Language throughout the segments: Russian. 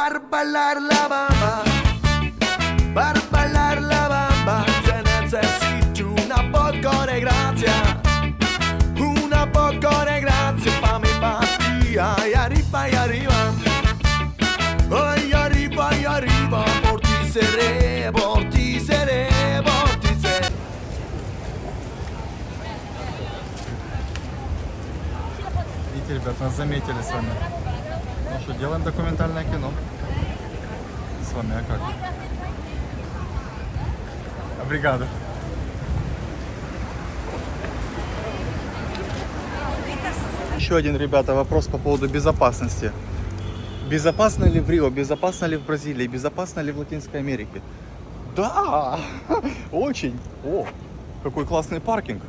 para bailar la bamba, para bailar la bamba, se necesita una poco de gracia, una poco de gracia pa' mi partida, y arriba, ay, arriba, por ti seré, por ti seré, por ti seré. Видите, ребят, нас заметили с вами. Ну что, делаем документальное кино. С вами, а как? Бригада. Еще один, ребята, вопрос по поводу безопасности. Безопасно ли в Рио, безопасно ли в Бразилии, безопасно ли в Латинской Америке? Да, очень. О, какой классный паркинг.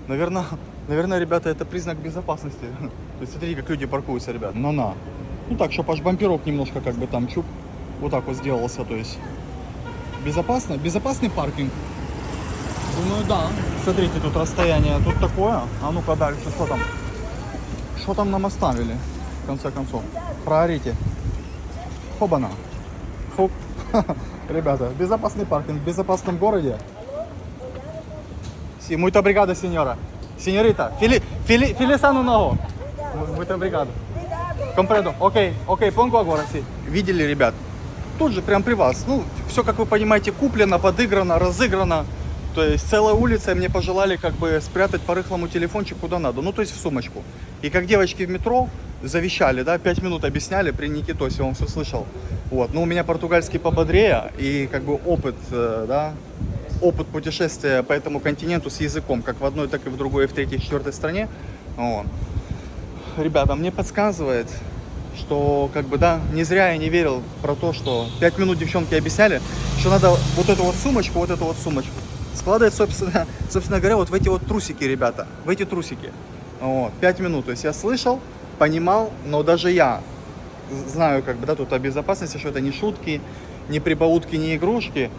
Наверное, ребята, это признак безопасности. То есть смотрите, как люди паркуются, ребят. Ну так, чтобы аж бамперок немножко как бы там чуп. Вот так вот сделался, то есть. Безопасно? Безопасный паркинг? Думаю, да. Смотрите, тут расстояние, тут такое. А ну-ка дальше, что там? Что там нам оставили, в конце концов? Проорите. Хобана. Фук. Ребята, безопасный паркинг в безопасном городе. Muita obrigada, senhora. Senhorita, Филисану ногу. Muita obrigada. Compreendo. Окей, pongo agora, sim. Видели, ребят? Тут же, прям при вас. Ну, все, как вы понимаете, куплено, подыграно, разыграно. То есть целая улица, и мне пожелали как бы спрятать по рыхлому телефончик куда надо. Ну, то есть в сумочку. И как девочки в метро завещали, да, 5 минут объясняли при Никитосе, он все слышал. Вот. Но у меня португальский пободрее, и как бы опыт, да, опыт путешествия по этому континенту с языком, как в одной, так и в другой, и в третьей, и в четвертой стране. Вот. Ребята, мне подсказывает, что как бы, да, не зря я не верил про то, что 5 минут девчонки объясняли, что надо вот эту вот сумочку складывать, собственно говоря, вот в эти вот трусики, ребята, в эти трусики. Вот, 5 минут, то есть я слышал, понимал, но даже я знаю, как бы, да, тут о безопасности, что это не шутки, не прибаутки, не игрушки.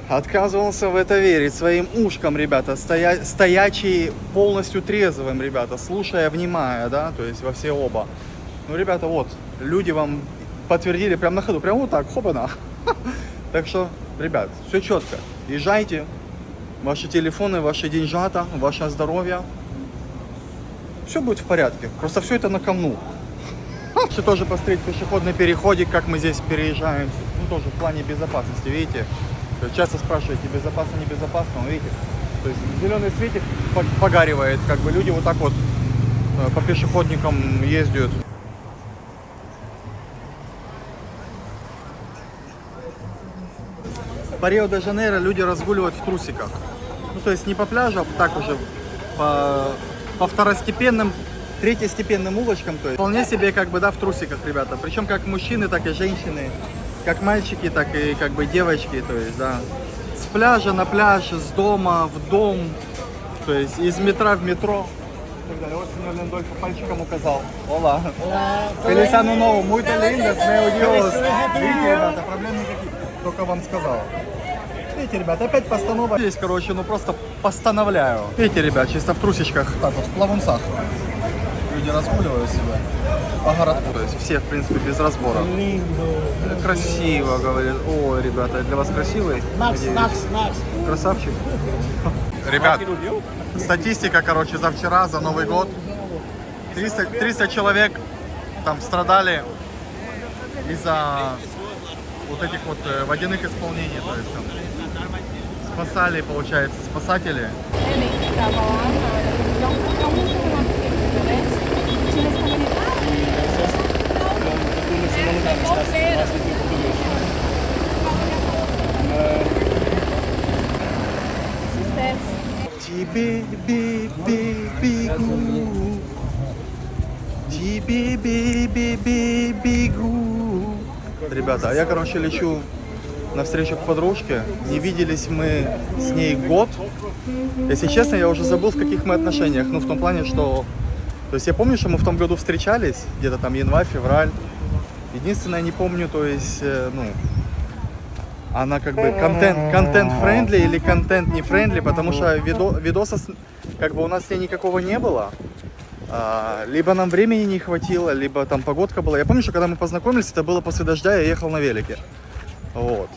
Отказывался в это верить своим ушкам, ребята, стоячий, полностью трезвым, ребята, слушая, внимая, да, то есть во все оба. Ну, ребята, вот, люди вам подтвердили прямо на ходу, прямо вот так, хопана. Так что, ребят, все четко, езжайте, ваши телефоны, ваши деньжата, ваше здоровье, все будет в порядке, просто все это на кону. Еще тоже посмотреть пешеходный переходик, как мы здесь переезжаем, ну, тоже в плане безопасности, видите. Часто спрашиваете, безопасно, небезопасно, но видите, то есть зеленый светик погаривает, как бы люди вот так вот по пешеходникам ездят. По Рио-де-Жанейро люди разгуливают в трусиках. Ну, то есть не по пляжу, а так уже по второстепенным, третьестепенным улочкам. То есть вполне себе как бы, да, в трусиках, ребята. Причем как мужчины, так и женщины. Как мальчики, так и как бы девочки, то есть, да. С пляжа на пляж, с дома в дом, то есть из метро в метро. Вот сеньор Лендольфо пальчиком указал. Ола. Feliz ano novo, muito lindas, meu Dios. Видите, ребята, проблем никаких. Только вам сказал. Видите, ребята, опять постанова. Здесь, короче, ну просто постановляю. Видите, ребят, чисто в трусичках, так вот, в плавунцах. Люди разгуливают себя по городку, то есть все, в принципе, без разбора. Красиво, говорит. О, ребята, для вас красивый? Макс. Красавчик. Ребят, статистика, короче, за вчера, за Новый год. 300 человек там страдали из-за вот этих вот водяных исполнений. То есть там спасали, получается, спасатели. Тебе бегу. Ребята, а я, короче, лечу навстречу к подружке. Не виделись мы с ней год. Если честно, я уже забыл, в каких мы отношениях. Ну, в том плане, что... То есть я помню, что мы в том году встречались, где-то там январь, февраль. Единственное, не помню, то есть, ну... Она как бы контент-френдли или контент не френдли, потому что видоса как бы у нас с ней никакого не было. Либо нам времени не хватило, либо там погодка была. Я помню, что когда мы познакомились, это было после дождя, я ехал на велике. Вот.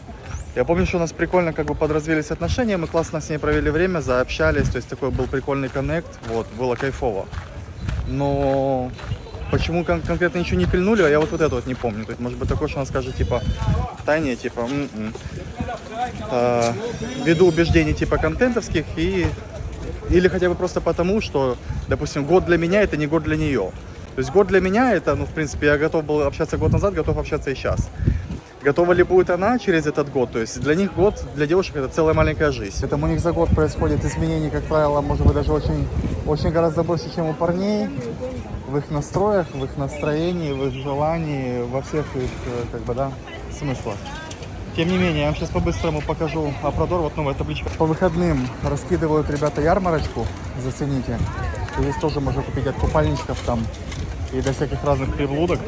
Я помню, что у нас прикольно как бы подразвились отношения, мы классно с ней провели время, заобщались, то есть такой был прикольный коннект, вот, было кайфово. Но почему конкретно ничего не пильнули, а я вот это вот не помню. То есть, может быть, такое, что она скажет, типа, в тайне, типа, ввиду убеждений, типа, контентовских, или хотя бы просто потому, что, допустим, год для меня это не год для нее. То есть год для меня это, ну, в принципе, я готов был общаться год назад, готов общаться и сейчас. Готова ли будет она через этот год? То есть для них год, для девушек это целая маленькая жизнь. Поэтому у них за год происходит изменений, как правило, может быть, даже очень гораздо больше, чем у парней. В их настроях, в их настроении, в их желании, во всех их, как бы, да, смыслах. Тем не менее, я вам сейчас по-быстрому покажу Апродор. Вот новая табличка. По выходным раскидывают ребята ярмарочку, зацените. И здесь тоже можно купить от купальничков там и до всяких разных приблудок.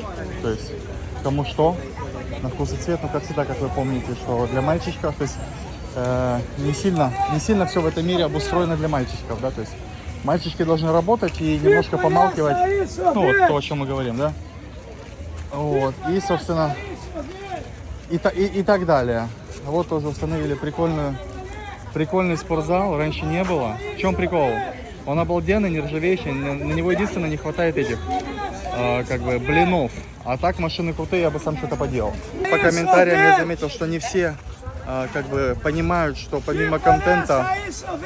То есть кому что, на вкус и цвет. Но как всегда, как вы помните, что для мальчичков, то есть не сильно все в этом мире обустроено для мальчиков, да, то есть мальчишки должны работать и немножко помалкивать, ну вот то, о чем мы говорим, да. Вот, и, собственно, и так далее. Вот тоже установили прикольный спортзал, раньше не было. В чем прикол? Он обалденный, нержавеющий, на него единственное не хватает этих, как бы, блинов. А так машины крутые, я бы сам что-то поделал. По комментариям я заметил, что не все как бы понимают, что помимо контента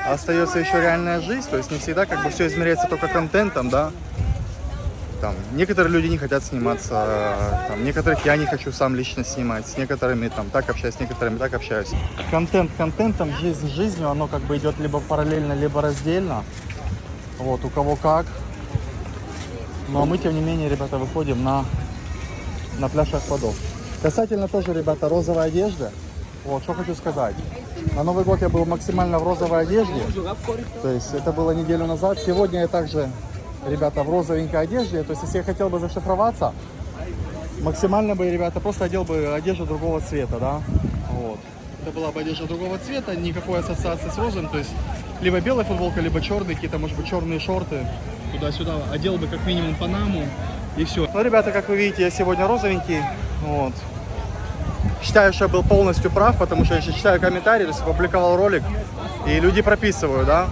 остается еще реальная жизнь. То есть не всегда как бы все измеряется только контентом, да. Там, некоторые люди не хотят сниматься, там, некоторых я не хочу сам лично снимать, с некоторыми там так общаюсь, с некоторыми так общаюсь. Контент контентом, жизнь жизнью, оно как бы идет либо параллельно, либо раздельно. Вот, у кого как. Но мы, тем не менее, ребята, выходим на пляж Аквадор. Касательно тоже, ребята, розовой одежды. Вот, что хочу сказать. На Новый год я был максимально в розовой одежде. То есть это было неделю назад. Сегодня я также, ребята, в розовенькой одежде. То есть если я хотел бы зашифроваться, максимально бы, ребята, просто одел бы одежду другого цвета, да. Вот. Это была бы одежда другого цвета, никакой ассоциации с розовым. То есть либо белая футболка, либо черные, какие-то, может быть, черные шорты. Туда-сюда одел бы как минимум панаму. И все. Ну, ребята, как вы видите, я сегодня розовенький. Вот. Считаю, что я был полностью прав, потому что я читаю комментарии, то есть опубликовал ролик, и люди прописывают, да.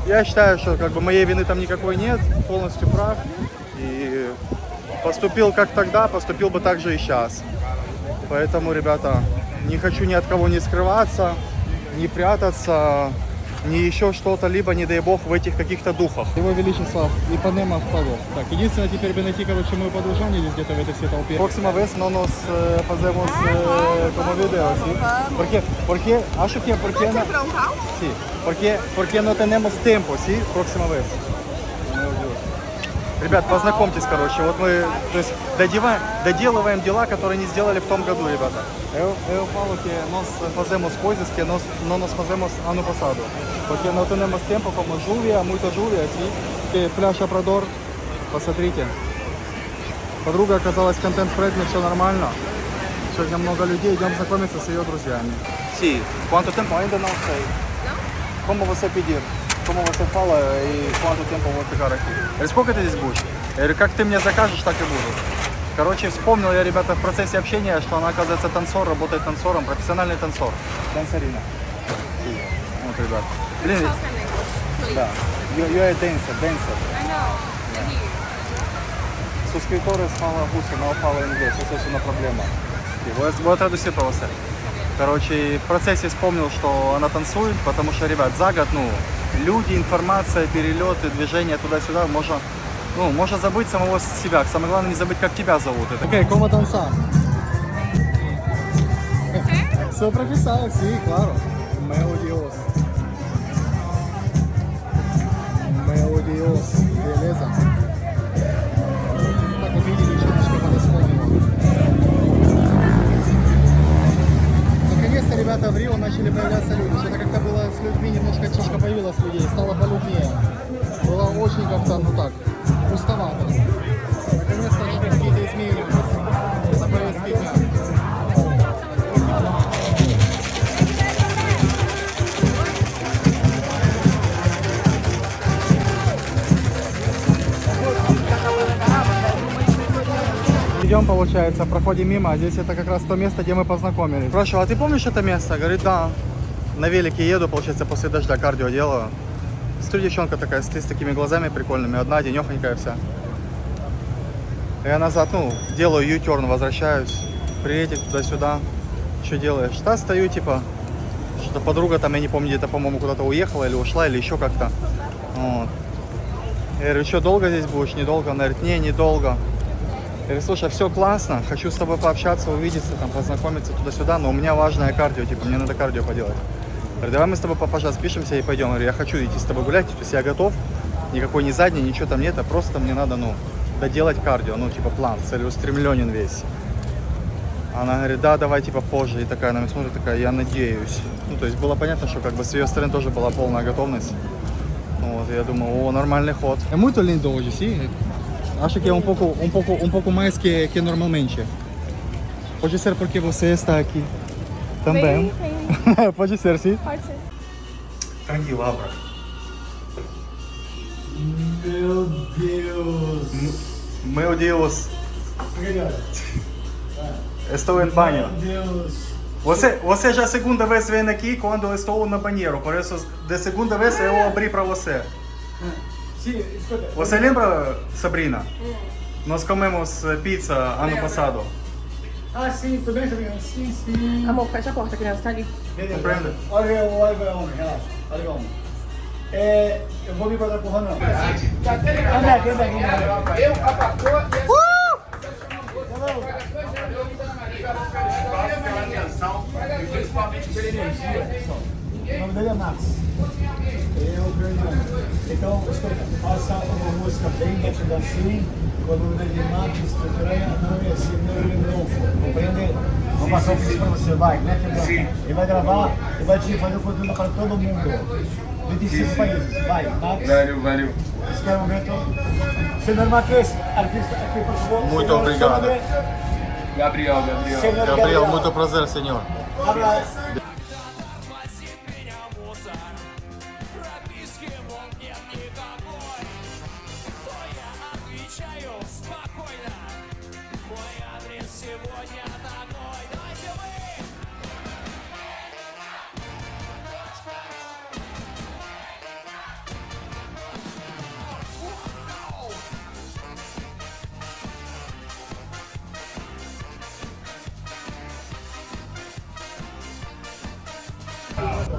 Я считаю, что как бы моей вины там никакой нет, полностью прав. И поступил как тогда, поступил бы так же и сейчас. Поэтому, ребята, не хочу ни от кого не скрываться, не прятаться, не еще что-то, либо, не дай бог, в этих каких-то духах. Его Величество Ипанема впало. Так, единственное, теперь бы найти, короче, мою подружанию здесь где-то в этой всей толпе. Próxima vez no nos fazemos como video, ¿sí? Porque, acho que, porque no... Sí, porque no tenemos tiempo, ¿sí? Próxima vez. Ребят, познакомьтесь, короче, вот мы, то есть, доделываем дела, которые не сделали в том году, rебata. Eu falo que nós fazemos coisas que nós não nos fazemos ano passado. Porque não temos tempo, como lluvia, muita lluvia, assim, que пляж Aproador, посмотрите. Подруга оказалась контент-френдли, все нормально. Сегодня много людей, идем знакомиться с ее друзьями. Sim, quanto tempo ainda não sei. Como você pedir? Como você fala и quanto tempo vou ficar aqui? Или сколько ты здесь будешь? Я говорю, как ты мне закажешь, так и буду. Короче, вспомнил я, ребята, в процессе общения, что она, оказывается, танцор, работает танцором, профессиональный танцор. Дансарина. Вот, ребят. Блин, да. You are a dancer. I know. Suscriptores falam russo, não falam inglês. Essa é uma problema. Vou traduzir para você. Короче, в процессе вспомнил, что она танцует, потому что, ребят, за год, ну, люди, информация, перелеты, движения туда-сюда, можно забыть самого себя. Самое главное, не забыть, как тебя зовут. Окей, como dançar? Sou profissional, sim, claro. Meu Deus. Meu Deus. Beleza? Так, увидели, немножко подоспомнил. Наконец-то, ребята, в Рио начали появляться люди. Что-то как-то было с людьми, немножко появилось людей, стало полюбнее. Было очень как-то, ну так, пустовато. Наконец-то начали какие-то изменения на повестке дня. идем, получается, проходим мимо, а здесь это как раз то место, где мы познакомились. Спрашиваю, а ты помнишь это место? Говорит, да. На велике еду, получается, после дождя кардио делаю. Смотрю, девчонка такая стоит с такими глазами прикольными, одна, денёхонькая вся. Я назад, ну, делаю ю-терн, возвращаюсь, приедет туда-сюда. Что делаешь? Да, стою, типа, что-то подруга там, я не помню, где-то, по-моему, куда-то уехала или ушла, или еще как-то. Вот. Я говорю, что, долго здесь будешь? Недолго? Она говорит, не, недолго. Я говорю, слушай, все классно, хочу с тобой пообщаться, увидеться, там, познакомиться туда-сюда, но у меня важное кардио, типа, мне надо кардио поделать. Я говорю, давай мы с тобой попозже спишемся и пойдем. Я говорю, я хочу идти с тобой гулять, то есть я готов, никакой ни задний, ничего там нет, а просто мне надо, ну, доделать кардио, ну, типа, план, целеустремленен весь. Она говорит, да, давай, типа, позже, и такая на меня смотрит, такая, я надеюсь. Ну, то есть было понятно, что, как бы, с ее stороны тоже была полная готовность. Вот, я думаю, nормальный ход. É muito lindo hoje, sim? Acho que é um pouco mais que normalmente. Pode ser porque você está aqui também. Vem. Pode ser, sim? Pode ser. Candelabra. Meu Deus! Meu Deus. Estou em banho. Meu Deus! Você já a segunda vez vem aqui quando eu estou no banheiro, por isso, de segunda vez eu abri para você. Sim, escuta. Você lembra, Sabrina? Nós comemos pizza ano passado. Ah, sim, tudo bem, Sabrina? Sim, sim. Amor, fecha a porta, a criança tá ali. Beleza. Compreende? Olha o homem, relaxa. Olha o homem. Eu vou me encontrar com o Ronaldo. O nome dele é Max. Eu pergunto. Então, escuta, faça uma música bem batida assim, com o nome dele é Max, estruturando o nome assim, meu novo. Compreende? Vou passar o vídeo pra você, vai, né, quebrando? Ele vai gravar e vai te fazer o conteúdo para todo mundo. 25 países. Vai, Max. Valeu. Espera um momento. Senhor Marques, artista aqui, por favor. Muito Senhor, obrigado. seu nome? Gabriel. Senhor Gabriel, muito prazer, senhor. Habla.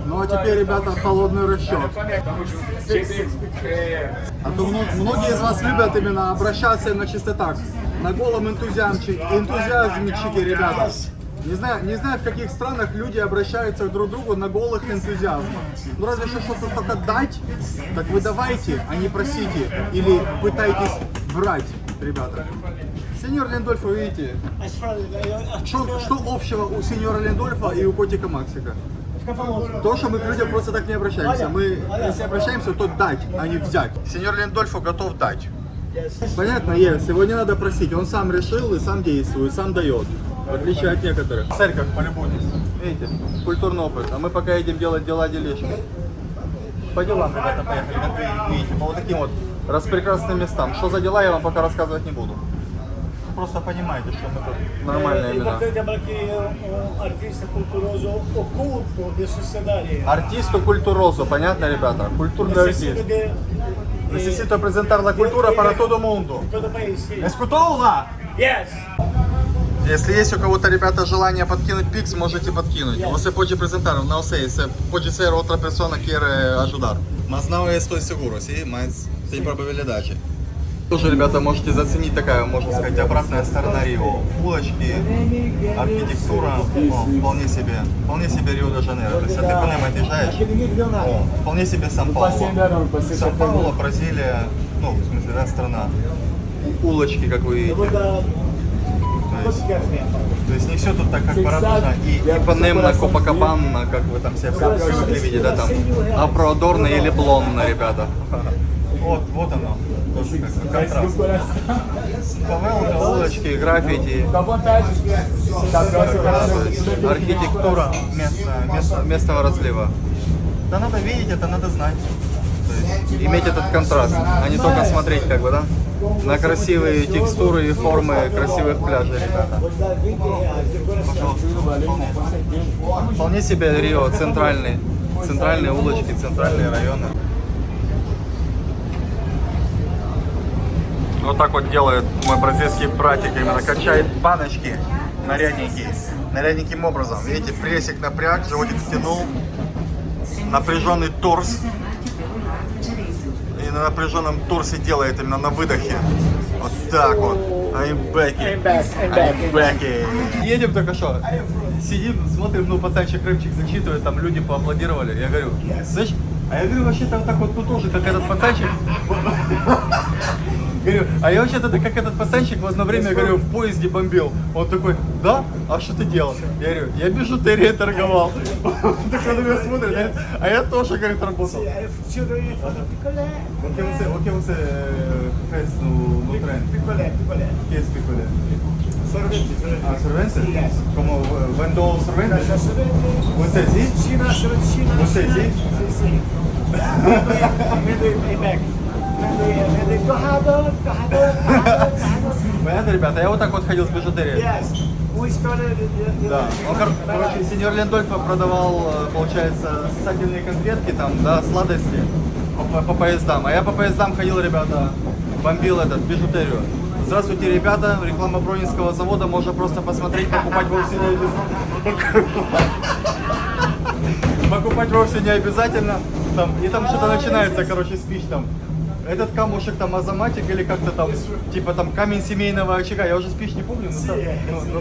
Ну а теперь, ребята, холодный расчет. А то многие из вас любят именно обращаться именно чисто так. На голом энтузиазмчике, ребята. Не знаю, в каких странах люди обращаются друг к другу на голых энтузиазмах. Ну разве что что-то только дать, так вы давайте, а не просите. Или пытайтесь брать, ребята. Сеньор Лендольфа, видите, что общего у сеньора Лендольфа и у котика Максика? То, что мы к людям просто так не обращаемся. Мы, если обращаемся, то дать, а не взять. Сеньор Лендольфо готов дать. Понятно, есть. Его не надо просить. Он сам решил и сам действует, сам дает. В отличие от некоторых. Смотри, как полюбуйтесь. Видите, культурный опыт. А мы пока едем делать дела-делишки. По делам, ребята, поехали. Как вы видите, по вот таким вот распрекрасным местам. Что за дела, я вам пока рассказывать не буду. Просто понимаете, что мы тут нормальные имена. Importante é que artista culturoso oculto de sociedade. Артисту культурозу, понятно, ребята? Культурный артист. Necessito apresentar a cultura para todo mundo. Todo país, sim. Escutou lá? Yes. Если есть у кого-то, ребята, желание подкинуть пикс, можете подкинуть. Você pode apresentar, não sei, pode ser outra pessoa que quer ajudar. Mas não estou seguro, sim, mas tem probabilidade. Тоже, ребята, можете заценить такая, можно сказать, обратная сторона Рио. Улочки, архитектура, вполне себе Рио-де-Жанейро. То есть от Ипанемы отъезжаешь, вполне себе Сан-Пауло. Сан-Пауло, Бразилия, ну, в смысле, да, страна. Улочки, как вы видите. То есть не все тут так, как Парадужа. И Ипанемна, Копакабанна, как вы там все привыкли видеть, да, там. Апродорно или Блонно, ребята. Вот оно. Контраст. Павелка, улочки, граффити, архитектура местного разлива. Да надо видеть, это надо знать. То есть иметь этот контраст, а не только смотреть, как бы, да? на красивые текстуры и формы красивых пляжей, ребята. Vou te dar 20 reais. Decoração. Valeu, irmão. Вполне себе Рио, центральные улочки, центральные районы. Вот так вот делает мой бразильский братик, именно качает баночки нарядненькие. Нарядненьким образом. Видите, прессик напряг, животик втянул, напряженный торс. И на напряженном торсе делает именно на выдохе. Вот так вот. I'm back. I'm back. Едем только что. Сидим, смотрим, ну пацанчик рыбчик зачитывает, там люди поаплодировали. Я говорю, слышь, а я говорю, вообще-то вот так вот тут тоже, как этот пацанчик. Говорю, а я вообще-то как этот пацанчик в одно время, говорю, в поезде бомбил. Он такой, да? А что ты делал? Я говорю, я бижутерией торговал. Он такой на меня смотрит, а я тоже, говорит, работал. O que você fez no trem? Picolé. O que é esse picolé? Sorvete. Ah, sorvete? Yes. Como vendeu sorvete? Você sim? China. Você sim? Sim. Amendoim back. Amendoim torrado. Понятно, ребята? Я вот так вот ходил с бижутерией. Yes. Uma história de... Да, он, короче, сеньор Лендольфо продавал, получается, сосательные конфетки, там, да, сладости по поездам. А я по поездам ходил, ребята, бомбил этот, бижутерию. Здравствуйте, ребята, реклама Бронинского завода, можно просто посмотреть, покупать вовсе не обязательно. Покупать вовсе не обязательно. Там, и там что-то начинается, короче, спич там. Этот камушек там азаматик или как-то там, типа там камень семейного очага, я уже спич не помню,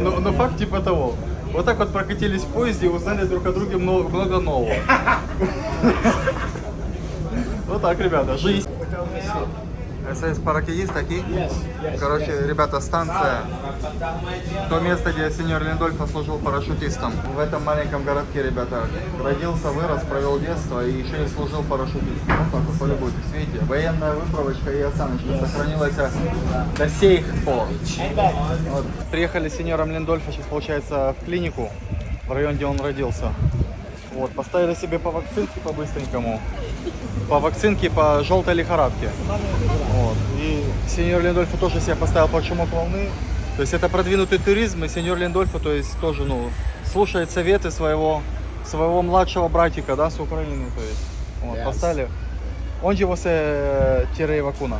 но факт типа того. Вот так вот прокатились в поезде и узнали друг о друге много нового. Вот так, ребята, жизнь. СС паракидист такие. Короче, ребята, станция. То место, где сеньор Лендольфо служил парашютистом. В этом маленьком городке, ребята, родился, вырос, провел детство и еще и служил парашютистом. Вот так вот, полюбуйтесь. Видите, военная выправочка и осаночка сохранилась до сих пор. Вот. Приехали с сеньором Лендольфо, сейчас получается, в клинику, в район, где он родился. Вот, поставили себе по вакцинке по-быстренькому. По вакцинке по желтой лихорадке. Вот. И сеньор Лендольфо тоже себе поставил под шумок волны. То есть это продвинутый туризм, и сеньор Лендольфо, то есть тоже, ну, слушает советы своего младшего братика, да, с Украины, то есть. Вот, поставили. Он же você tirei vacuna.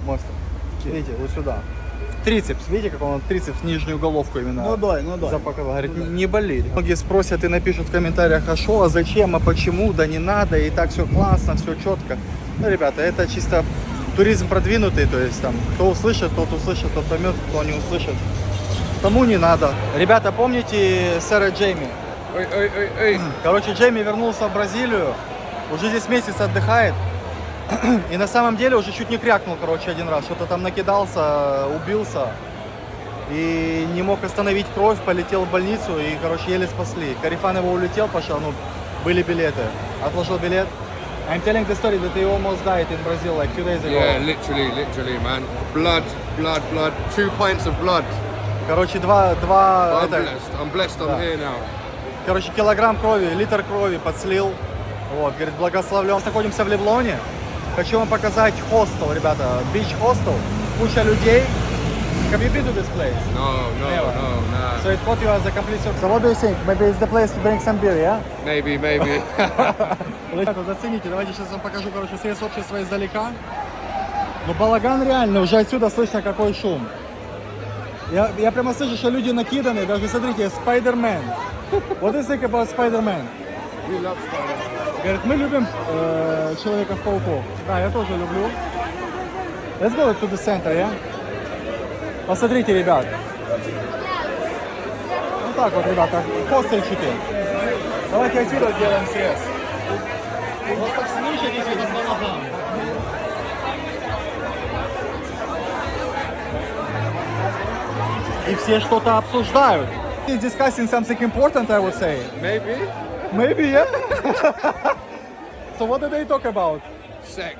Мастер. Видите, вот сюда. Трицепс, видите, как он трицепс, нижнюю головку именно запаковал. Говорит, не болит. Многие спросят и напишут в комментариях, а что, а зачем, а почему, да не надо, и так все классно, все четко. Ну, ребята, это чисто туризм продвинутый, то есть там, кто услышит, тот поймет, кто не услышит, тому не надо. Ребята, помните сэра Джейми? Короче, Джейми вернулся в Бразилию, уже здесь месяц отдыхает. И на самом деле уже чуть не крякнул, короче, один раз. Что-то там накидался, убился. И не мог остановить кровь, полетел в больницу и, короче, еле спасли. Карифан его улетел, пошел, ну, были билеты. Отложил билет. I'm telling the story that he almost died in Brazil like 2 days ago. Yeah, literally, man. Blood. 2 pints of blood. Короче, I'm blessed I'm here now. Короче, килограмм крови, литр крови подслил. Вот, говорит, благословлен. Находимся в Леблоне. Хочу вам показать хостел, ребята. Beach hostel. Куча людей. Have you been to this place? No. So it caught you as a complete surprise. So what do you think? Maybe it's the place to drink some beer, yeah? Maybe. Ребята, зацените. Давайте сейчас вам покажу, короче, средств общества издалека. Ну, балаган реально. Уже отсюда слышно, какой шум. Я прямо слышу, что люди накиданы. Даже, смотрите, Spider-Man. What do you think about Spider-Man? We love Spider-Man. Говорит, мы любим Человеков-пауков. Да, я тоже люблю. Let's go to the center, yeah? Посмотрите, ребят. Вот так вот, ребята, хостельчики. Давайте отсюда сделаем срез. Вот так слушайтесь, это балаган. И все что-то обсуждают. He's discussing something important, I would say. Maybe, yeah? So what do they talk about? Sex.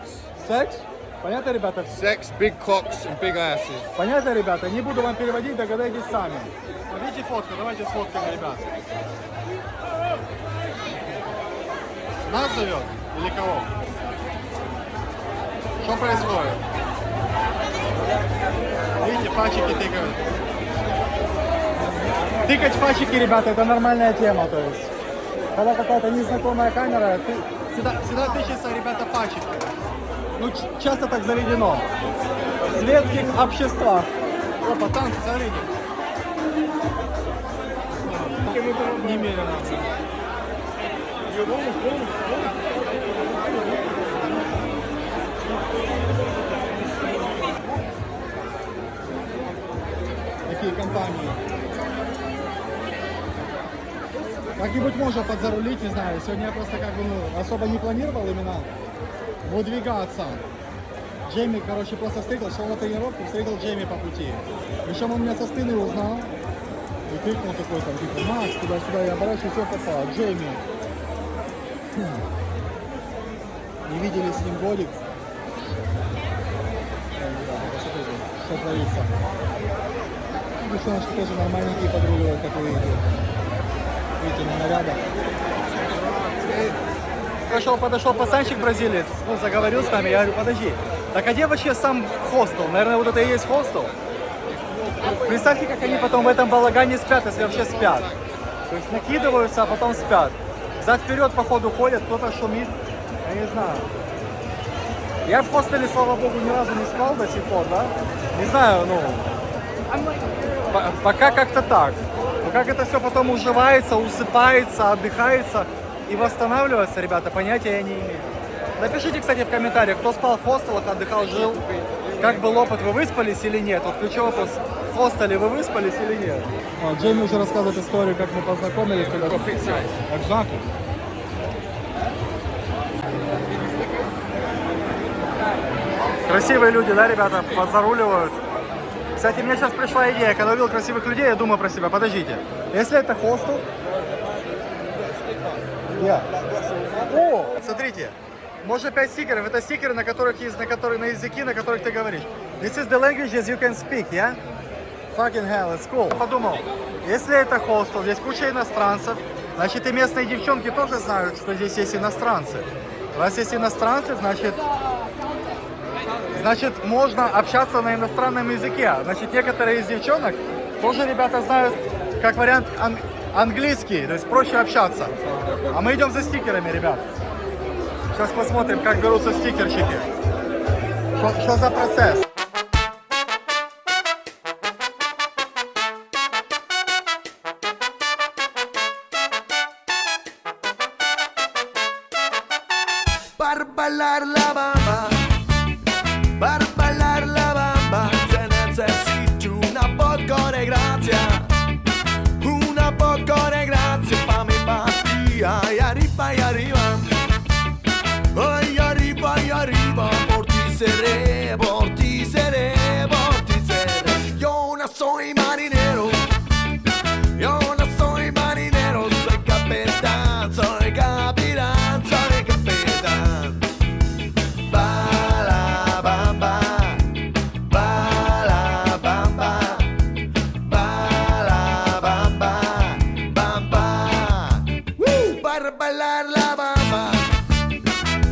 Sex? Понятно, ребята? Sex, big cocks and big asses. Понятно, ребята? Не буду вам переводить, догадайтесь сами. Видите фотку? Давайте сфоткаем, ребят. Нас зовет? Или кого? Что происходит? Видите, пальчики тыкают. Тыкать пальчики, ребята, это нормальная тема, то есть. Когда какая-то незнакомая камера, всегда тычется, ребята, пальчики. Ну, часто так заведено. В светских обществах. Опа, танцы, смотрите. Немерено. Такие компании. Как-нибудь можно подзарулить, не знаю. Сегодня я просто как бы особо не планировал именно выдвигаться. Джейми, короче, просто встретил, шел на тренировку, встретил Джейми по пути. Причем он меня со спины узнал и крикнул такой там, типа, Макс, туда-сюда, я оборачиваюсь, все попал, Джейми. Не видели с ним годик. Посмотрите, что творится. Девчоночки тоже нормальненькие подруливают, как вы видите. Видите, на нарядах. Подошел пацанчик бразилец, ну, заговорил с нами, я говорю, подожди, так а где вообще сам хостел? Наверное, вот это и есть хостел? Представьте, как они потом в этом балагане спят, если вообще спят. То есть накидываются, а потом спят. Зад-вперед, походу, ходят, кто-то шумит, я не знаю. Я в хостеле, слава богу, ни разу не спал до сих пор, да? Не знаю, ну, пока как-то так. Но как это все потом уживается, усыпается, отдыхается и восстанавливается, ребята, понятия я не имею. Напишите, кстати, в комментариях, кто спал в хостелах, отдыхал, жил, как был опыт, вы выспались или нет? Вот ключевой вопрос, в хостеле вы выспались или нет? Джейми уже рассказывает историю, как мы познакомились. Exactly. Красивые люди, да, ребята, подзаруливают. Кстати, мне сейчас пришла идея, когда увидел красивых людей, я думаю про себя, подождите, если это хостел... О, смотрите, можно 5 стикеров, это стикеры, на которых есть, на языки, на которых ты говоришь. This is the languages you can speak, yeah? Fucking hell, it's cool. Подумал, если это хостел, здесь куча иностранцев, значит и местные девчонки тоже знают, что здесь есть иностранцы. Раз есть иностранцы, значит можно общаться на иностранном языке. Значит, некоторые из девчонок тоже, ребята, знают, как вариант, английский, то есть проще общаться. А мы идем за стикерами, ребят. Сейчас посмотрим, как берутся стикерчики. Что за процесс? Para bailar la bamba, para bailar la bamba, se necesita una poco de gracia, una poco de gracia pa' mi partida, y arriba, ay arriba, por ti seré, por ti seré, por ti seré. Yo no soy marinero, yo no soy marinero, soy capitán, soy capitán, soy capitán. Ba la bamba, ba la bamba, ba la bamba, bamba. Para bailar la bamba,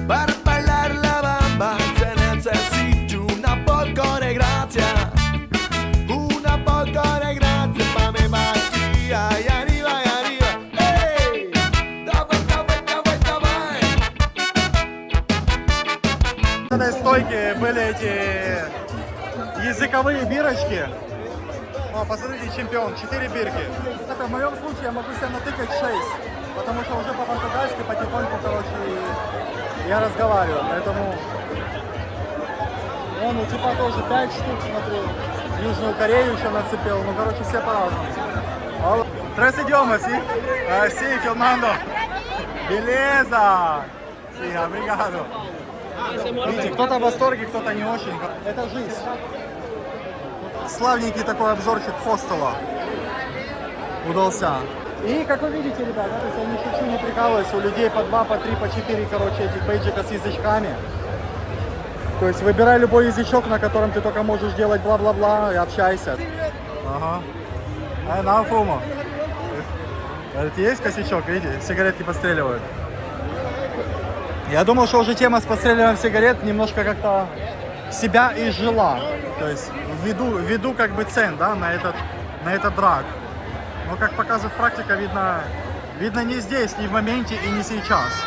para bailar la bamba, se necesita una poco de gracia, una poco de gracia pa' mi partida, y arriba, hey, давай. На этой стойке были эти языковые бирочки. О, посмотрите, чемпион, 4 бирки. Это в моем случае я могу себя натыкать 6, потому что уже по-португальски потихоньку, короче, я разговариваю, поэтому... Он у типа тоже 5 штук, смотрю, Южную Корею еще нацепил, ну, короче, все по-разному. Tres idiomas, ¿sí? Sí, filmando. Beleza! Sí, obrigado. Видите, кто-то в восторге, кто-то не очень. Это жизнь. Славненький такой обзорчик хостела удался. И, как вы видите, ребята, то есть я не шучу, не прикалываюсь, у людей по 2, по 3, по 4, короче, этих бейджиков с язычками. То есть выбирай любой язычок, на котором ты только можешь делать бла-бла-бла и общайся. Ага. А на фумо. Это есть косячок, видите, сигаретки постреливают. Я думал, что уже тема с подстреливанием сигарет немножко как-то себя изжила. То есть ввиду как бы цен, да, на этот драг. Но как показывает практика, видно не здесь, не в моменте и не сейчас.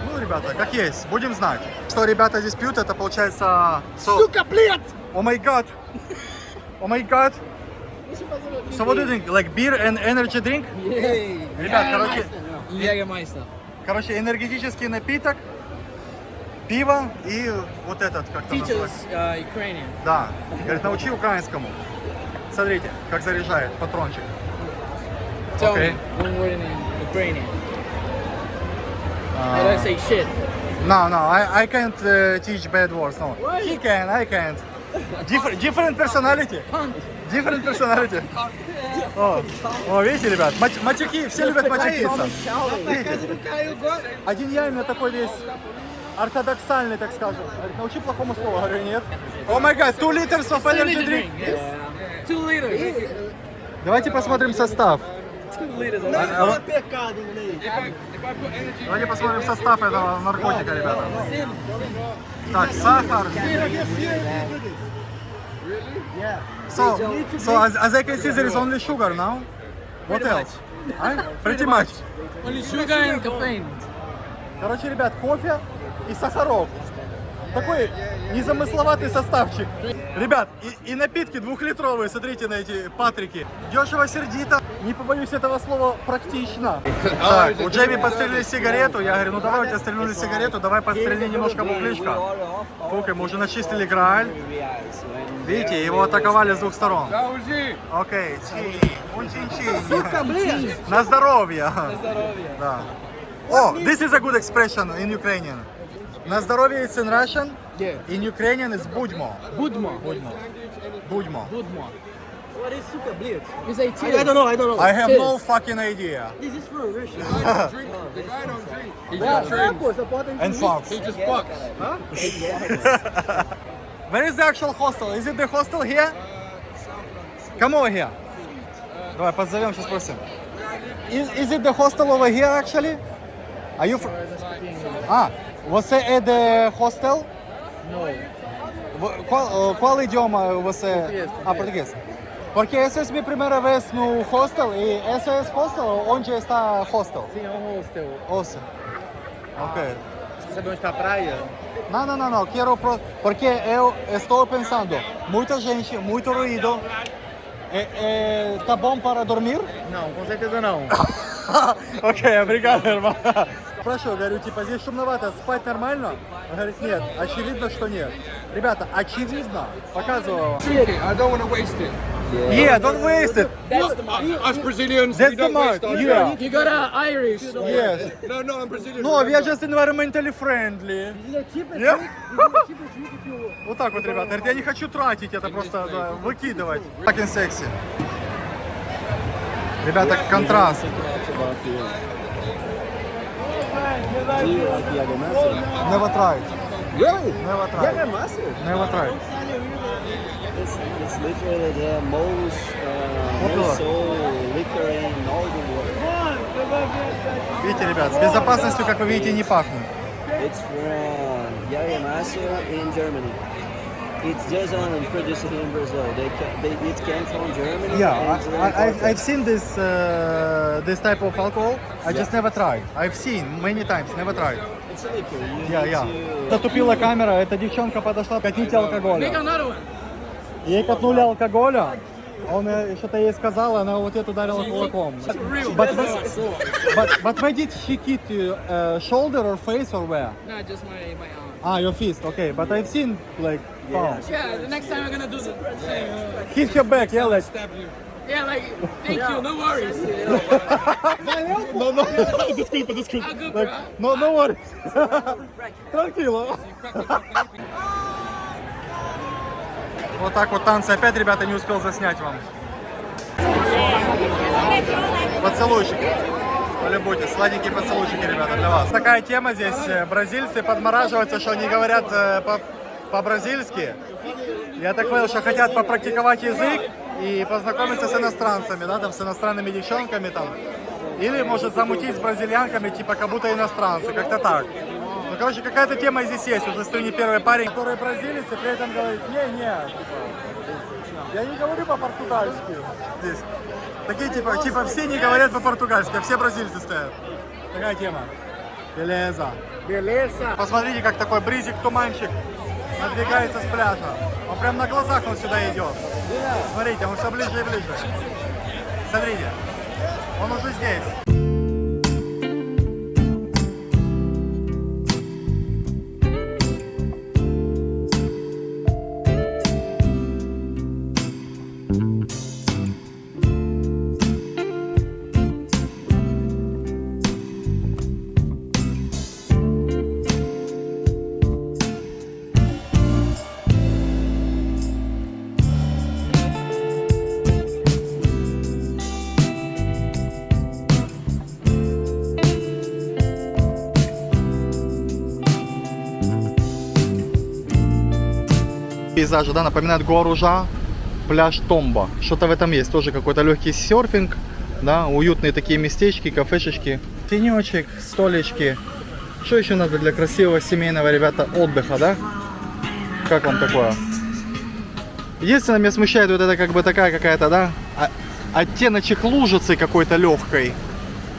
Ну, ребята, как есть, будем знать. Что ребята здесь пьют, это получается... Сука, блядь! Oh my god! Oh my god! So what do you think? Like beer and energy drink? Ребят, короче, энергетический напиток, пиво и вот этот, как там называется? Ukrainian. Да, говорит, научи украинскому. Смотрите, как заряжает патрончик. Tell Okay. me one word in Ukrainian. How do I say shit? No, I can't teach bad words. No, he can, I can't. Different personality. Different personality. О, видите, ребят, матюки, все любят матюкиться. Видите? Один я именно такой весь ортодоксальный, так скажем. Говорит, научи плохому слову, говорю, нет. О май гад, 2 liters of energy drink. Yes. 2 liters. Давайте посмотрим состав. 2 liters. Давайте посмотрим состав этого наркотика, ребята. Так, сахар. So as I can see, there is only sugar now. What else? Pretty much. Only sugar and caffeine. Короче, ребят, кофе и сахарок. Такой незамысловатый составчик. Ребят, и напитки 2-литровые, смотрите на эти патрики. Дешево, сердито, не побоюсь этого слова, практично. Так, у Джейми подстрелили сигарету, я говорю, ну давай, у тебя стрельнули сигарету, давай подстрели немножко бухлишка. Фука, мы уже начистили Грааль. Видите, его атаковали с 2 сторон. Окей, сука, блин. На здоровье. Да. Oh, this is a good expression in Ukrainian. На здоровье is in Russian, Yeah. in Ukrainian is budmo. Budmo. Budmo. Budmo. What is suka, блядь? You say cheers. I don't know. I have Cheers. no fucking idea. This is from Russia. The guy don't drink. He just drinks. And fucks. He just fucks. Where is the actual hostel? Is it the hostel here? Come over here. Давай позовем, сейчас спросим. Is it the hostel over here actually? Are you from... Você é de hostel? Qual idioma você... Português. Porque essa es mi primera vez no hostel y ese es hostel onde está hostel? Sim, é um hostel. Hostel. Ok. Você sabe onde está a praia? Não, quero porque eu estou pensando, muita gente, muito ruído, tá bom para dormir? Não, com certeza não. Окей, obrigado, irmão. Спрашиваю, говорю, типа, здесь шумновато, спать нормально? Он говорит, нет, очевидно, что нет. Ребята, очевидно, показываю вам. I don't want to waste it. Yeah, don't waste it. That's the mark. Us Brazilians, That's we the don't mark, waste our yeah. drink. You got a Irish. Yes. No, I'm Brazilian. No, we are remember. just environmentally friendly. Yeah? Вот так вот, ребята. Говорит, я не хочу тратить это, просто да, выкидывать. Fucking sexy. Ребята, контраст. Never tried. Really? Never tried. Never tried. It's literally the most Popular. sold liquor in all the world. Видите, ребят, с безопасностью, как вы видите, не пахнет. It's from Yarimasu in Germany. It's just on produced here in Brazil. It came from Germany. Yeah, and it's very popular. I've seen this type of alcohol. I just never tried. I've seen many times, never tried. It's a liquor. You Yeah, need yeah. to- Затупила камера, эта девчонка подошла, катните Make алкоголя. another one. Ей катнули алкоголя, он что-то ей сказал, она вот это ударила кулаком. But where did she hit you? Shoulder or face or where? Nah, just my arm. Your fist, okay. But I've seen like, palms. Yeah, the next time we're gonna do the same. Hit her back, yeah, like. Yeah, like, thank you, no worries. No, desculpa. How good, Like, bro? no worries. Tranquilo. Вот так вот танцы. Опять, ребята, не успел заснять вам. Поцелуйчики. Полюбуйтесь. Сладенькие поцелуйчики, ребята, для вас. Такая тема здесь. Бразильцы подмораживаются, что они говорят по-бразильски. Я так понял, что хотят попрактиковать язык и познакомиться с иностранцами, да, там, с иностранными девчонками там. Или, может, замутить с бразильянками, типа, как будто иностранцы, как-то так. Ну, Короче, какая-то тема здесь есть. Уже стою не первый парень. Который бразилец и при этом говорит, не, я не говорю по-португальски. Здесь. Такие типа все не говорят по-португальски, а все бразильцы стоят. Такая тема. Белеза. Beleza. Посмотрите, как такой бризик, туманчик надвигается с пляжа. Он прям на глазах он сюда идет. Смотрите, он все ближе и ближе. Смотрите, он уже здесь. Пейзажи, да, напоминают Гуаружа, пляж Томба. Что-то в этом есть, тоже какой-то легкий серфинг, да, уютные такие местечки, кафешечки, тенечек, столички. Что еще надо для красивого семейного, ребята, отдыха, да? Как вам такое? Единственное, меня смущает вот это как бы такая какая-то, да, оттеночек лужицы какой-то легкой.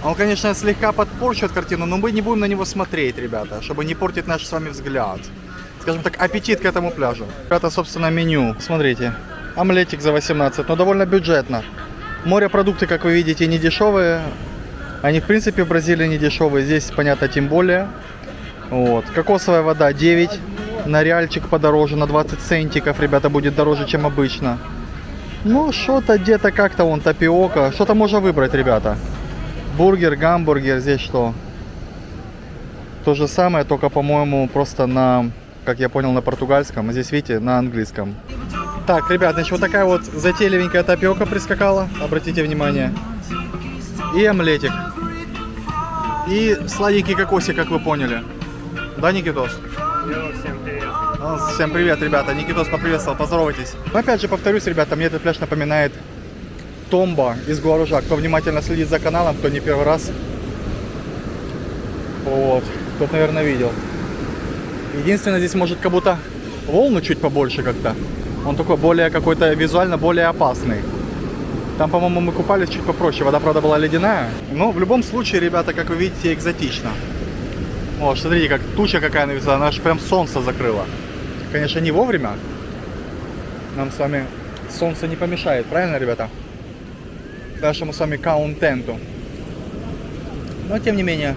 Он, конечно, слегка подпорчивает картину, но мы не будем на него смотреть, ребята, чтобы не портить наш с вами взгляд. Скажем так, аппетит к этому пляжу. Это, собственно, меню. Смотрите, омлетик за 18, но довольно бюджетно. Морепродукты, как вы видите, не дешевые. Они, в принципе, в Бразилии не дешевые. Здесь, понятно, тем более. Вот. Кокосовая вода 9. На реальчик подороже, на 20 центиков, ребята, будет дороже, чем обычно. Ну, что-то где-то как-то, вон, тапиока. Что-то можно выбрать, ребята. Бургер, гамбургер, здесь что? То же самое, только, по-моему, просто на... Как я понял, на португальском, а здесь, видите, на английском. Так, ребят, значит, вот такая вот затейливенькая тапиока прискакала, обратите внимание. И омлетик. И сладенький кокосик, как вы поняли. Да, Никитос? Всем привет, ребята. Никитос поприветствовал, поздоровайтесь. Но опять же, повторюсь, ребята, мне этот пляж напоминает Томба из Гуаружа. Кто внимательно следит за каналом, кто не первый раз. Вот, кто-то, наверное, видел. Единственное, здесь может как будто волны чуть побольше как-то. Он такой более какой-то визуально более опасный. Там, по-моему, мы купались чуть попроще. Вода, правда, была ледяная. Но в любом случае, ребята, как вы видите, экзотично. Вот, смотрите, как туча какая нависла. Она аж прям солнце закрыла. Конечно, не вовремя. Нам с вами солнце не помешает, правильно, ребята? Нашему с вами контенту. Но, тем не менее...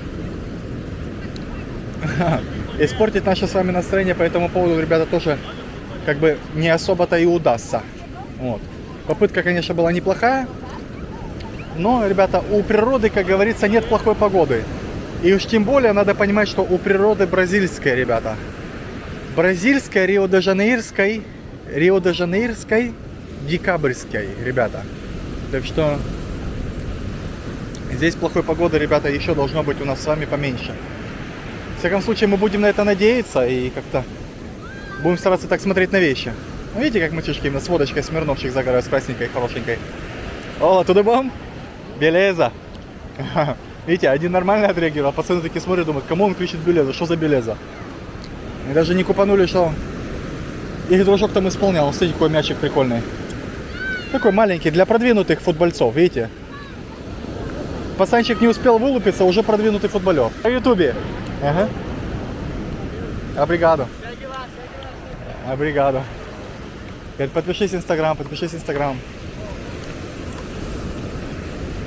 Испортить наше с вами настроение по этому поводу, ребята, тоже как бы не особо-то и удастся. Вот. Попытка, конечно, была неплохая, но, ребята, у природы, как говорится, нет плохой погоды. И уж тем более надо понимать, что у природы бразильская, ребята. Бразильская, Рио-де-Жанейрской, декабрьской, ребята. Так что здесь плохой погоды, ребята, еще должно быть у нас с вами поменьше. В всяком случае, мы будем на это надеяться и как-то будем стараться так смотреть на вещи. Ну, видите, как мальчишки именно с водочкой Смирновчик загорают, с красненькой, хорошенькой. О, туда бам! Белеза! Видите, один нормально отреагировал, а пацаны такие смотрят, думают, кому он кричит белеза, что за белеза? И даже не купанули, что их дружок там исполнял. Смотрите, какой мячик прикольный. Такой маленький, для продвинутых футбольцов, видите? Пацанчик не успел вылупиться, уже продвинутый футболер. На ютубе. Ага. Обригадо. Обригадо. Говорит, подпишись в Инстаграм, подпишись в Инстаграм.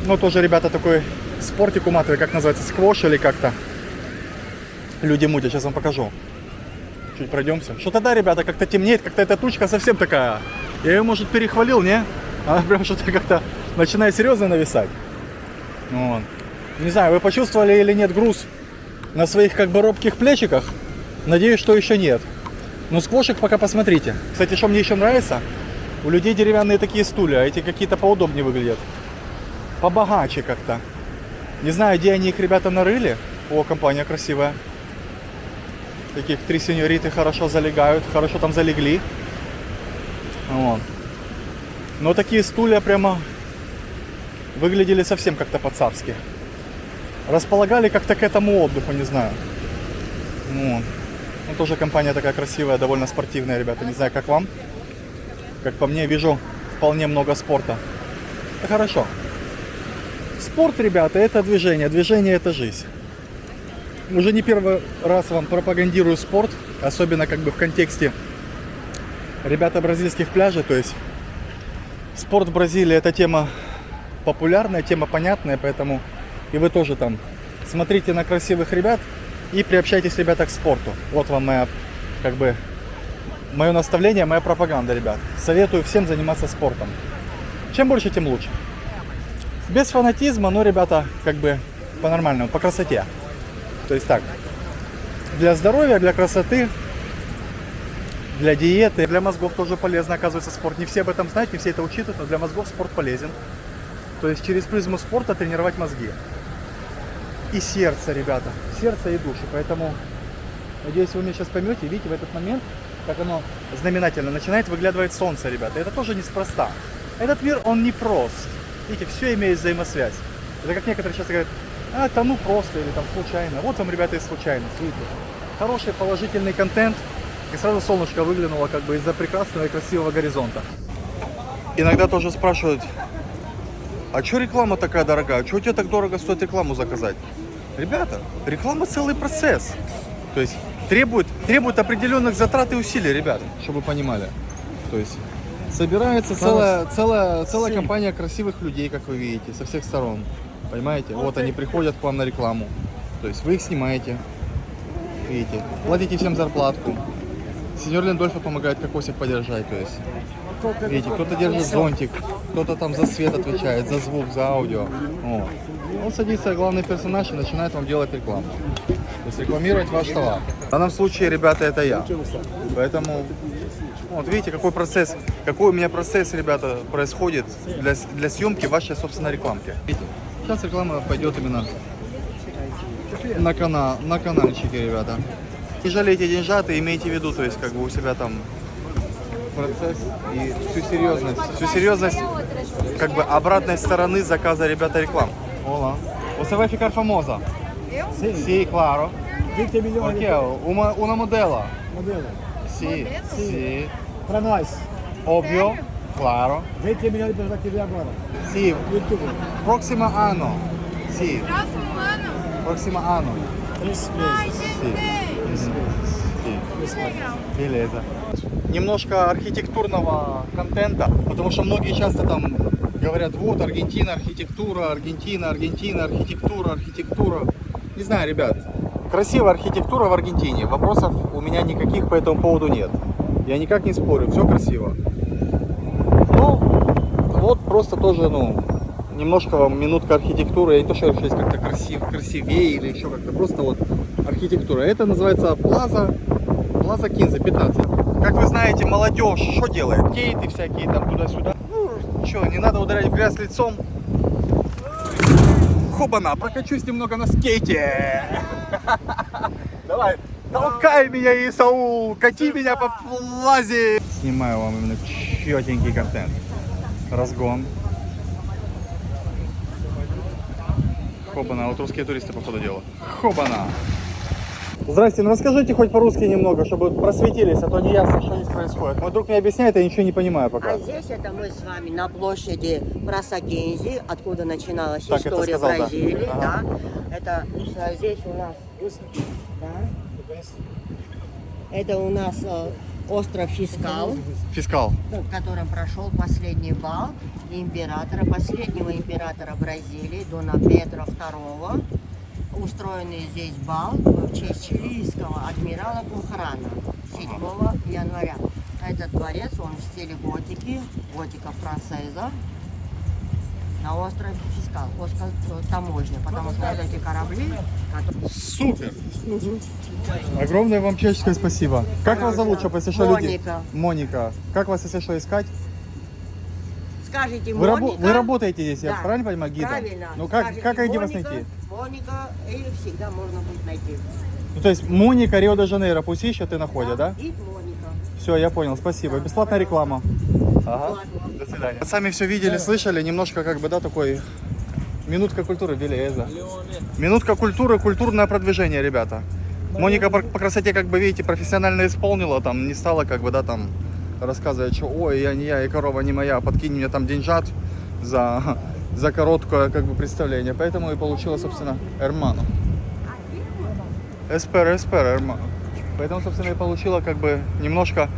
Ну, тоже, ребята, такой спортик уматывает, как называется, сквош или как-то. Люди мутят, сейчас вам покажу. Чуть пройдемся. Что-то да, ребята, как-то темнеет, как-то эта тучка совсем такая. Я ее, может, перехвалил, не? Она прям что-то как-то начинает серьезно нависать. Вот. Не знаю, вы почувствовали или нет груз на своих как бы робких плечиках? Надеюсь, что еще нет. Но сквошек пока посмотрите. Кстати, что мне еще нравится, у людей деревянные такие стулья, а эти какие-то поудобнее выглядят. Побогаче как-то. Не знаю, где они их, ребята, нарыли. О, компания красивая. Таких 3 сеньориты хорошо залегают, хорошо там залегли. Вот. Но такие стулья прямо выглядели совсем как-то по-царски. Располагали как-то к этому отдыху, не знаю. Ну, тоже компания такая красивая, довольно спортивная, ребята. Не знаю, как вам. Как по мне, вижу вполне много спорта. Это хорошо. Спорт, ребята, это движение. Движение это жизнь. Уже не первый раз вам пропагандирую спорт. Особенно как бы в контексте ребята бразильских пляжей. То есть спорт в Бразилии это тема популярная, тема понятная. Поэтому и вы тоже там смотрите на красивых ребят и приобщайтесь, ребята, к спорту. Вот вам моя, как бы, мое наставление, моя пропаганда, ребят. Советую всем заниматься спортом. Чем больше, тем лучше. Без фанатизма, но, ребята, как бы по-нормальному, по красоте. То есть так, для здоровья, для красоты, для диеты, для мозгов тоже полезно, оказывается, спорт. Не все об этом знают, не все это учитывают, но для мозгов спорт полезен. То есть через призму спорта тренировать мозги. И сердце, ребята, сердце и душу. Поэтому, надеюсь, вы меня сейчас поймете, видите, в этот момент, как оно знаменательно начинает выглядывать солнце, ребята. Это тоже неспроста. Этот мир, он не прост. Видите, все имеет взаимосвязь. Это как некоторые сейчас говорят, это ну просто или там случайно. Вот вам, ребята, и случайность. Видите, хороший положительный контент. И сразу солнышко выглянуло как бы из-за прекрасного и красивого горизонта. Иногда тоже спрашивают, а что реклама такая дорогая? Что у тебя так дорого стоит рекламу заказать? Ребята, реклама целый процесс. То есть требует определенных затрат и усилий, ребята, чтобы вы понимали. То есть собирается целая компания красивых людей, как вы видите, со всех сторон. Понимаете? Вот они приходят к вам на рекламу. То есть вы их снимаете. Видите? Платите всем зарплатку. Сеньор Лендольфо помогает кокосик подержать. То есть, видите, кто-то держит зонтик, кто-то там за свет отвечает, за звук, за аудио. О. Он садится, главный персонаж, и начинает вам делать рекламу. То есть рекламировать ваш товар. В данном случае, ребята, это я. Поэтому, вот видите, какой у меня процесс, ребята, происходит для съемки вашей, собственно, рекламки. Видите? Сейчас реклама пойдет именно на каналчике, ребята. Не жалейте деньжат и имейте в виду, то есть как бы у себя там процесс и всю серьезность как бы обратной стороны заказа, ребята, реклам. Olá. Você vai ficar famosa? Eu? Sim, claro. 20 milhões Ok, uma modelo. modelo. Sim, sim. Para nós. Óbvio, claro. 20 milhões de pessoas vai te ver agora. Sim, YouTube. próximo ano. Sim, Próximo ano? próximo ano. 3 Ai, meses. gente! Sim. Legal. Белеза. Немножко архитектурного контента, потому что многие часто там говорят, вот Аргентина, архитектура, Аргентина, архитектура. Не знаю, ребят, красивая архитектура в Аргентине, вопросов у меня никаких по этому поводу нет. Я никак не спорю, все красиво. Ну, вот просто тоже, немножко вам минутка архитектуры. Я не то, что есть как-то красивее или еще как-то, просто вот архитектура. Это называется Плаза Кинза, 15. Как вы знаете, молодежь что делает? Кейты всякие там туда-сюда. Ну, что, не надо ударять в грязь лицом. Хобана, прокачусь немного на скейте. Давай, толкай меня, Исаул, кати меня по плазе. Снимаю вам именно четенький контент. Разгон. Хобана, вот русские туристы походу делают. Хобана. Здрасте, ну расскажите хоть по-русски немного, чтобы просветились, а то не ясно, что здесь происходит. Мой друг мне объясняет, я ничего не понимаю пока. А здесь это мы с вами на площади Брасагензи, откуда начиналась Так, это история сказал, да. Бразилии. Ага. Да. Это здесь у нас, да. Это у нас остров Фискал, Фискал. в котором прошел последний бал последнего императора Бразилии, Дона Петра II. Устроенный здесь бал в честь чилийского адмирала Бухарана 7 января. Этот дворец, он в стиле готика францеза, на острове Фискал, остров таможня, потому что вот эти корабли, которые... Супер! Огромное вам человеческое спасибо. Как вас зовут, чтобы если что люди... Моника. Моника. Как вас, если что, искать? Скажите, Вы, Моника. вы работаете здесь, я Да. правильно понимаю, гидом? Правильно. Ну как Скажите, где вас Моника, найти? Моника, и всегда можно будет найти. Ну, то есть Моника, Рио-де-Жанейро, пусть ищут и находят, да? И Моника. Все, я понял, спасибо. Бесплатная реклама. Ага. До свидания. Сами все видели, слышали, немножко как бы, да, такой... Минутка культуры, Белеза. Минутка культуры, культурное продвижение, ребята. Моника по красоте, как бы, видите, профессионально исполнила, там, не стала, как бы, да, там, рассказывать, что, ой, я не я, и корова не моя, подкинь мне там деньжат за короткое, как бы, представление. Поэтому и получила, собственно, Эрману. Эспер, Эрману. Поэтому, собственно, и получила, как бы, немножко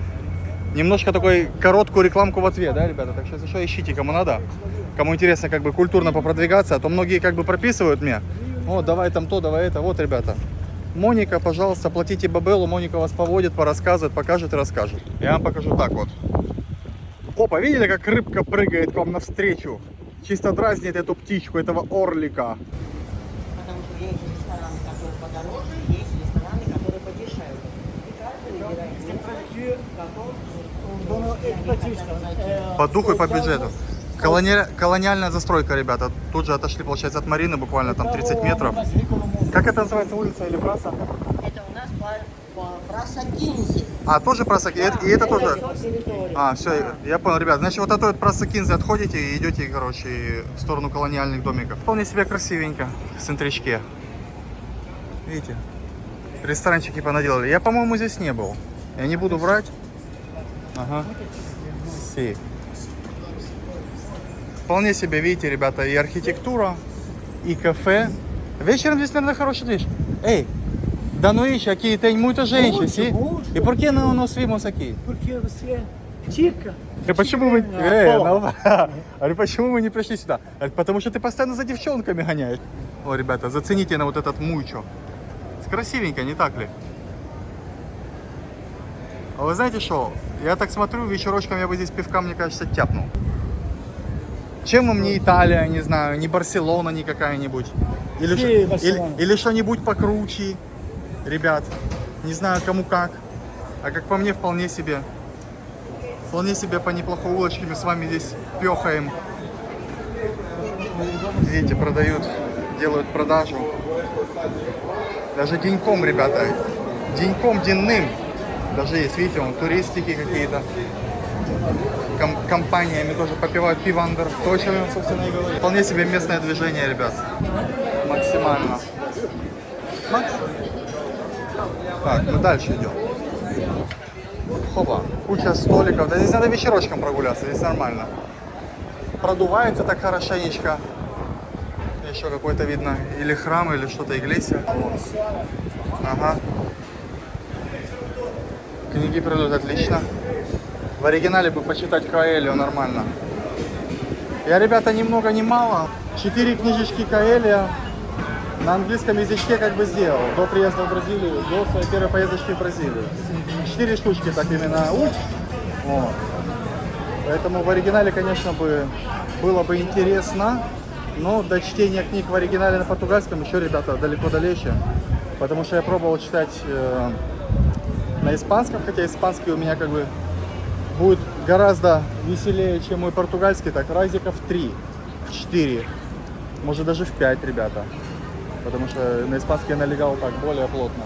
такой короткую рекламку в ответ, да, ребята? Так что, если что, ищите, кому надо. Кому интересно, как бы, культурно попродвигаться, а то многие, как бы, прописывают мне. О, давай там то, давай это. Вот, ребята. Моника, пожалуйста, платите Бабелу. Моника вас поводит, порассказывает, покажет и расскажет. Я вам покажу так вот. Опа, видели, как рыбка прыгает к вам навстречу? Чисто дразнит эту птичку, этого орлика. Потому что есть рестораны, которые подороже, есть рестораны, которые подешевле. И каждый выбирает По духу и по бюджету. Колониальная застройка, ребята. Тут же отошли, получается, от Марины, буквально там 30 метров. Как это называется, улица или Праса? Это у нас Праса Кинзи. А, тоже Праса, и это тоже... Территория. А, все, я понял, ребят. Значит, вот от той Праса Кинзи отходите и идете, короче, в сторону колониальных домиков. Вполне себе красивенько, в центричке. Видите? Ресторанчики понаделали. Я, по-моему, здесь не был. Я не буду врать. Ага. Си. Вполне себе, видите, ребята, и архитектура, и кафе. Вечером здесь, наверное, хороший движ. Эй, да ну ищи, aqui tem muita gente, си? И por que não nos vimos aqui? Porque você é tica. Почему мы... почему мы не пришли сюда? Потому что ты постоянно за девчонками гоняешь. О, ребята, зацените на вот этот мучо. Красивенько, не так ли? А вы знаете что? Я так смотрю, вечерочком я бы здесь пивка, мне кажется, тяпнул. Чем вам не Италия, не знаю, не Барселона, не какая-нибудь? Или что-нибудь покруче, ребят. Не знаю, кому как. А как по мне, вполне себе по неплохой улочке мы с вами здесь пёхаем. Видите, продают, делают продажу. Даже деньком, ребята. Деньком, денным. Даже есть, видите, вон, туристики какие-то. Компаниями тоже попивают пивандер. То, о чем я, собственно, и говорю. Вполне себе местное движение, ребят. Максимально. Макс? Так, мы дальше идем. Хопа, куча столиков. Да здесь надо вечерочком прогуляться, здесь нормально. Продувается так хорошенечко. Еще какой-то видно или храм, или что-то иглесия. Ага. Книги придут отлично. В оригинале бы почитать Коэльо нормально. Я, ребята, ни много ни мало 4 книжечки Коэльо на английском язычке как бы сделал. До приезда в Бразилию, до своей первой поездочки в Бразилию. 4 штучки так именно уч. Вот. Поэтому в оригинале, конечно, было бы интересно. Но до чтения книг в оригинале на португальском еще, ребята, далеко-далече. Потому что я пробовал читать на испанском, хотя испанский у меня как бы будет гораздо веселее, чем мой португальский. Так, разиков 3, в 4, может даже в 5, ребята. Потому что на испанский я налегал так более плотно.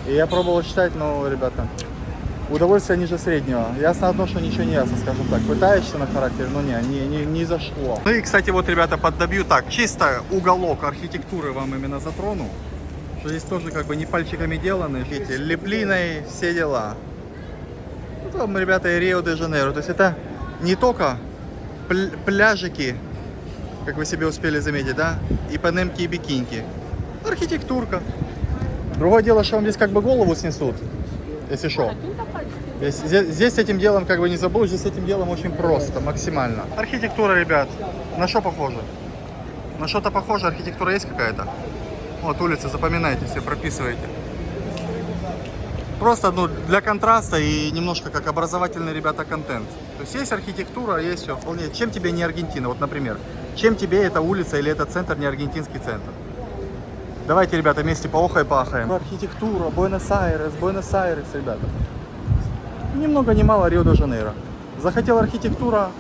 И я пробовал читать, но, ребята, удовольствие ниже среднего. Ясно одно, что ничего не ясно, скажем так. Пытаешься на характер, но не зашло. Ну и, кстати, вот, ребята, поддобью так. Чисто уголок архитектуры вам именно затрону. Что здесь тоже как бы не пальчиками деланы. Видите, леплиной, все дела. Вот вам, ребята, и Рио-де-Жанейро. То есть это не только пляжики, как вы себе успели заметить, да? И панемки, и бикиньки. Архитектурка. Другое дело, что вам здесь как бы голову снесут. Если что. Здесь с этим делом как бы не забыл, здесь с этим делом очень просто, максимально. Архитектура, ребят, на что похоже? На что-то похоже, архитектура есть какая-то? Вот улица, запоминайте, все прописывайте. Просто ну, для контраста и немножко как образовательный, ребята, контент. То есть архитектура, есть все. Вполне. Чем тебе не Аргентина? Вот, например, чем тебе эта улица или этот центр не аргентинский центр? Давайте, ребята, вместе поохаем. Архитектура, Буэнос-Айрес, ребята. Ни много ни мало Рио-де-Жанейро. Захотел архитектура,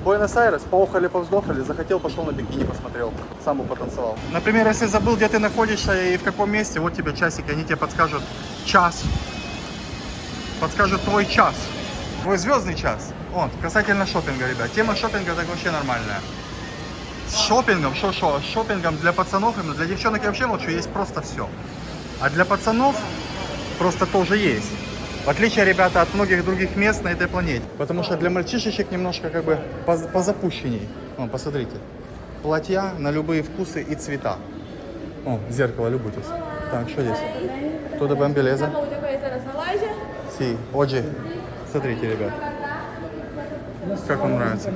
Буэнос-Айрес, поохали, повздохали, захотел, пошел на бикини, посмотрел, сам бы потанцевал. Например, если забыл, где ты находишься и в каком месте, вот тебе часики, они тебе подскажут час. Подскажут твой час. Твой звездный час. Вот, касательно шопинга, ребят. Тема шопинга так вообще нормальная. С шопингом, с шопингом для пацанов, для девчонок я вообще молчу, есть просто все. А для пацанов просто тоже есть. В отличие, ребята, от многих других мест на этой планете. Потому что для мальчишечек немножко как бы позапущенней. Вон, посмотрите. Платья на любые вкусы и цвета. О, зеркало, любуйтесь. Так, что здесь? Tudo bem, beleza? Си, Оджи. Смотрите, ребят. Как вам нравится?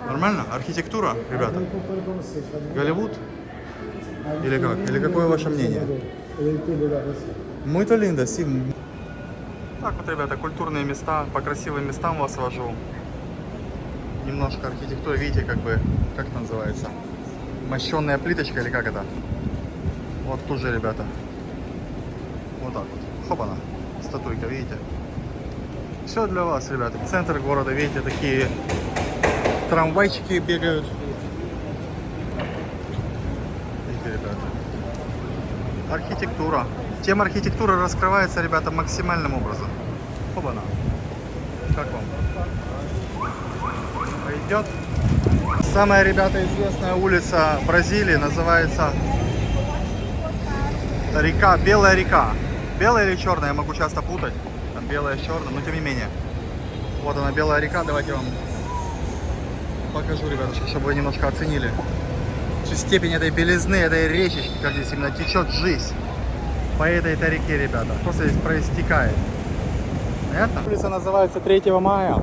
Нормально? Архитектура, ребята? Голливуд? Или как? Или какое ваше мнение? Muito lindo, sí. Так вот, ребята, культурные места, по красивым местам вас вожу. Немножко архитектуры, видите, как бы, как это называется? Мощенная плиточка или как это? Вот тут же, ребята. Вот так вот. Хопана. Статуйка, видите? Все для вас, ребята. Центр города, видите, такие трамвайчики бегают. Видите, ребята. Архитектура. Тема архитектуры раскрывается, ребята, максимальным образом. Хопана. Как вам? Пойдет? Самая, ребята, известная улица Бразилии называется река, Белая река. Белая или черная, я могу часто путать. Там белая с черным, но тем не менее. Вот она, Белая река. Давайте я вам покажу, ребята, чтобы вы немножко оценили всю степень этой белизны, этой речечки, как здесь именно течет жизнь по этой реке, ребята. Просто здесь проистекает. Понятно? Улица называется 3 мая.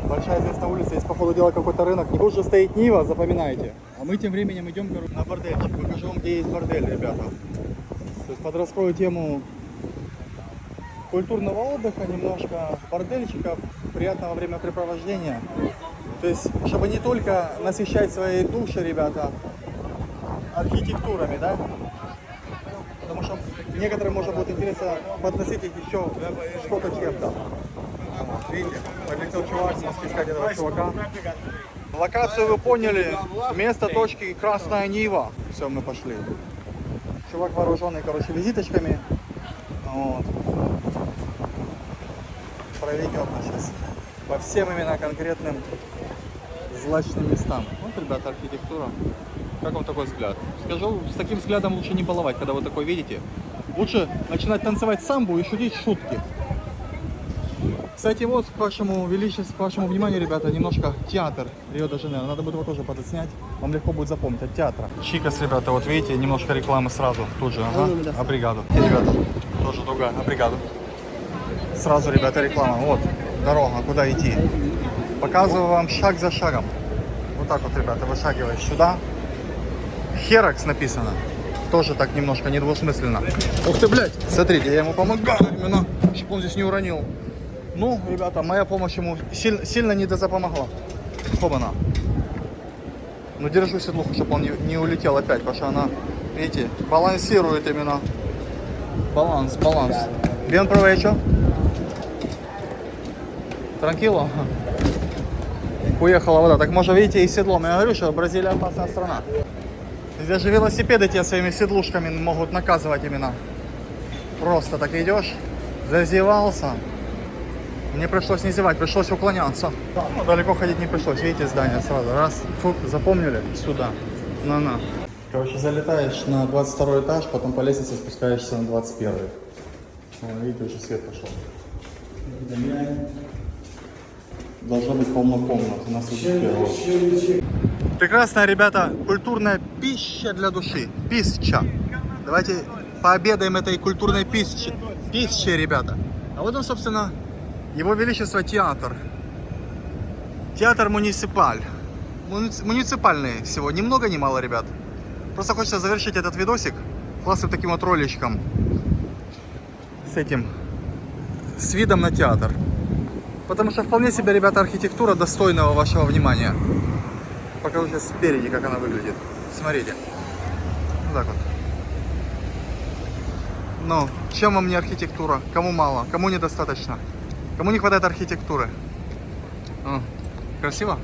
Большая известная улица, здесь, по ходу дела, какой-то рынок. Тут же стоит Нива, запоминайте. А мы тем временем идем на бордельчик. Покажу вам, где есть бордель, ребята. То есть подраскрою тему культурного отдыха, немножко бордельчиков, приятного времяпрепровождения. То есть, чтобы не только насыщать свои души, ребята, архитектурами, да? Потому что некоторым может быть интересно подносить их еще что-то чем-то. Видите, подлетел чувак, искать этого чувака. Локацию вы поняли, место точки Красная Нива. Все, мы пошли. Чувак вооруженный, короче, визиточками. Вот. Проведет нас сейчас по всем именно конкретным злачным местам. Вот, ребята, архитектура. Как вам такой взгляд? Скажу, с таким взглядом лучше не баловать, когда вы такой видите. Лучше начинать танцевать самбу и шутить шутки. Кстати, вот к вашему величеству, к вашему вниманию, ребята, немножко театр Рио-де-Жанейро. Надо будет его тоже подотснять. Вам легко будет запомнить от театра. Чикас, ребята, вот видите, немножко рекламы сразу. Тут же, ага, Абригаду. И, ребята, тоже другая, Абригаду. Сразу, ребята, реклама. Вот, дорога, куда идти. Показываю вам шаг за шагом. Вот так вот, ребята, вышагиваешь сюда. Херакс написано. Тоже так немножко недвусмысленно. Ух ты, блядь! Смотрите, я ему помогаю именно, чтобы он здесь не уронил. Ну, ребята, моя помощь ему сильно не допомогла. Хобана. Ну, держу седлуху, чтобы он не улетел опять, потому что она, видите, балансирует именно. Баланс. Bien provecho. Tranquilo. Уехала вода. Так можно, видите, и седлом. Я говорю, что Бразилия опасная страна. Здесь же велосипеды тебя своими седлушками могут наказывать именно. Просто так идешь, зазевался. Мне пришлось не зевать, пришлось уклоняться. Ну, далеко ходить не пришлось. Видите, здание сразу. Раз, фук, запомнили? Сюда. На. Короче, залетаешь на 22 этаж, потом по лестнице спускаешься на 21. Видите, уже свет пошел. Должно быть полно комнат. У нас уже первый. Прекрасная, ребята, культурная пища для души. Пища. Давайте пообедаем этой культурной пищей, ребята. А вот он, собственно, Его Величество театр. Театр муниципаль. Муниципальный всего. Ни много, ни мало, ребят. Просто хочется завершить этот видосик классным таким вот роличком. С видом на театр. Потому что вполне себе, ребята, архитектура достойного вашего внимания. Покажу сейчас спереди, как она выглядит. Смотрите. Вот так вот. Ну, чем вам не архитектура? Кому мало? Кому недостаточно? Кому не хватает архитектуры? Красиво?